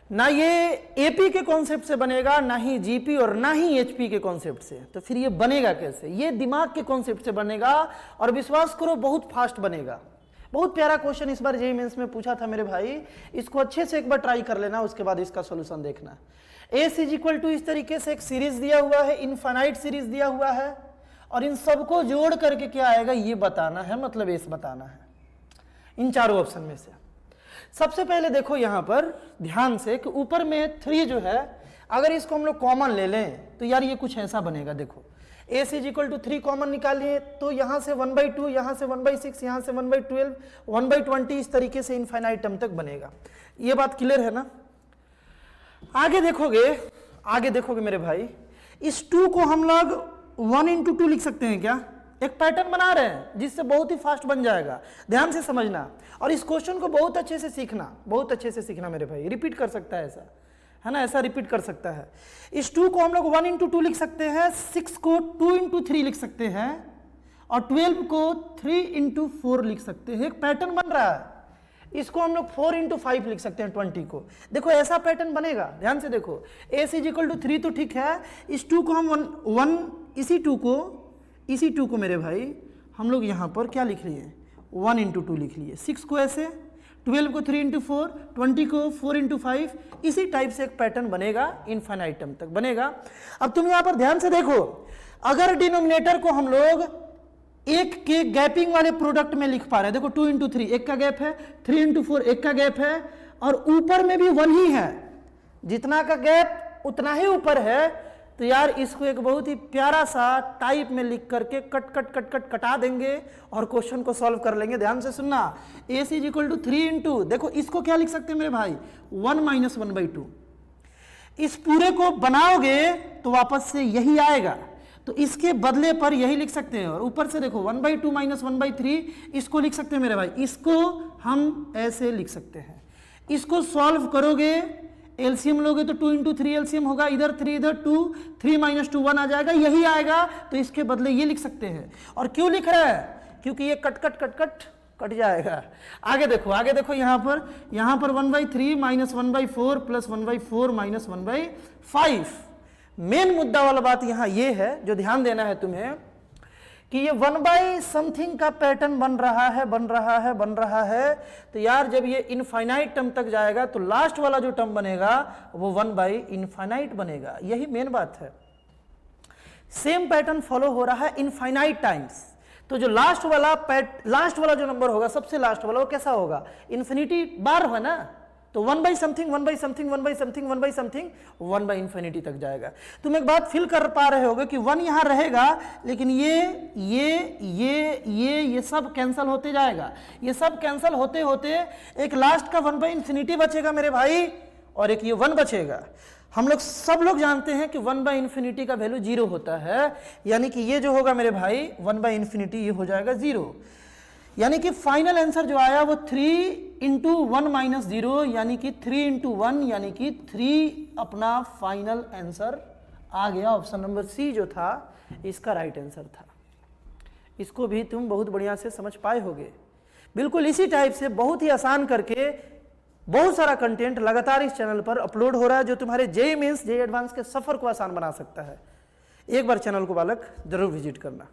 ना ये एपी के कॉन्सेप्ट से बनेगा, ना ही जीपी और ना ही एचपी के कॉन्सेप्ट से। तो फिर ये बनेगा कैसे? ये दिमाग के कॉन्सेप्ट से बनेगा और विश्वास करो बहुत फास्ट बनेगा। बहुत प्यारा क्वेश्चन इस बार जेईई मेंस में पूछा था मेरे भाई, इसको अच्छे से एक बार ट्राई कर लेना, उसके बाद इसका सॉल्यूशन देखना। एस इज इक्वल टू इस तरीके से एक सीरीज दिया हुआ है, इनफाइनाइट सीरीज दिया हुआ है, और इन सबको जोड़ करके क्या आएगा ये बताना है, मतलब एस बताना है इन चारों ऑप्शन में से। सबसे पहले देखो यहां पर ध्यान से कि ऊपर में 3 जो है, अगर इसको हम लोग कॉमन ले लें तो यार ये कुछ ऐसा बनेगा। देखो S is equal to 3 common निकालिए तो यहां से 1/2, यहां से 1/6, यहां से 1/12, 1/20, इस तरीके से इनफाइनाइट टर्म तक बनेगा। ये बात क्लियर है ना? आगे देखोगे मेरे भाई, इस 2 को हम लोग 1 × 2 लिख सकते हैं क्या? एक पैटर्न बना रहे हैं जिससे बहुत ही फास्ट बन जाएगा। ध्यान से समझना और इस क्वेश्चन को बहुत अच्छे से सीखना मेरे भाई। रिपीट कर सकता है ऐसा, है ना, ऐसा रिपीट कर सकता है। इस 2 को हम लोग 1 × 2 लिख सकते हैं, 6 को 2 × 3 लिख सकते हैं, और 12 को 3 × 4 लिख सकते हैं। एक पैटर्न बन रहा है। इसको हम लोग 4 × 5 लिख सकते हैं, 20 को। देखो ऐसा पैटर्न बनेगा। ध्यान से देखो, एस इज इक्वल टू 3 तो ठीक है, इस 2 को हम इसी 2 को मेरे भाई हम लोग यहाँ पर क्या लिख लिए, 1 × 2 लिख लिए, 6 को ऐसे, 12 को 3 × 4, 20 को 4 × 5, इसी टाइप से एक पैटर्न बनेगा, इनफाइनाइट टर्म तक बनेगा। अब तुम यहाँ पर ध्यान से देखो, अगर डिनोमिनेटर को हम लोग एक के गैपिंग वाले प्रोडक्ट में लिख पा रहे हैं, देखो 2 × 3 एक का गैप है, 3 × 4 एक का गैप है, और ऊपर में भी 1 ही है, जितना का गैप उतना ही ऊपर है, तो यार इसको एक बहुत ही प्यारा सा टाइप में लिख करके कटा देंगे और क्वेश्चन को सॉल्व कर लेंगे। ध्यान से सुनना, एस इज इक्वल टू 3 × देखो इसको क्या लिख सकते हैं मेरे भाई, 1 - 1/2। इस पूरे को बनाओगे तो वापस से यही आएगा, तो इसके बदले पर यही लिख सकते हैं। और ऊपर से देखो 1/2 - 1/3, इसको लिख सकते हैं मेरे भाई, इसको हम ऐसे लिख सकते हैं। इसको सॉल्व करोगे, एलसीएम लोगे तो 2 × 3 एलसीएम होगा, इधर 3 इधर 2, 3 - 2 1 आ जाएगा, यही आएगा, तो इसके बदले ये लिख सकते हैं। और क्यों लिख रहा है? क्योंकि ये कट जाएगा। आगे देखो यहाँ पर 1/3 - 1/4 + 1/4 - 1/5। मेन मुद्दा वाला बात यहाँ ये है जो ध्यान देना है तुम्हें, कि ये 1/something का पैटर्न बन रहा है। तो यार जब ये इनफाइनाइट टर्म तक जाएगा तो लास्ट वाला जो टर्म बनेगा वो 1/∞ बनेगा। यही मेन बात है। सेम पैटर्न फॉलो हो रहा है इनफाइनाइट टाइम्स। तो जो लास्ट वाला जो नंबर होगा, सबसे लास्ट वाला, वो कैसा होगा? इन्फिनिटी बार है ना, तो 1/something 1/something 1/something 1/something 1/∞ तक जाएगा। तुम एक बात फील कर पा रहे होगे कि 1 यहां रहेगा, लेकिन ये सब कैंसल होते जाएगा। ये सब कैंसल होते होते एक लास्ट का 1/∞ बचेगा मेरे भाई, और एक ये 1 बचेगा। सब लोग जानते हैं कि 1/∞ का वैल्यू 0 होता है, यानी कि ये जो होगा मेरे भाई 1/∞ ये हो जाएगा 0। यानी कि फाइनल आंसर जो आया वो 3 × 1 - 0, यानी कि 3 × 1, यानी कि 3 अपना फाइनल आंसर आ गया। ऑप्शन नंबर सी जो था इसका राइट आंसर था। इसको भी तुम बहुत बढ़िया से समझ पाए होगे। बिल्कुल इसी टाइप से बहुत ही आसान करके बहुत सारा कंटेंट लगातार इस चैनल पर अपलोड हो रहा है, जो तुम्हारे जेईई मेंस, जेईई एडवांस के सफर को आसान बना सकता है। एक बार चैनल को बालक जरूर विजिट करना।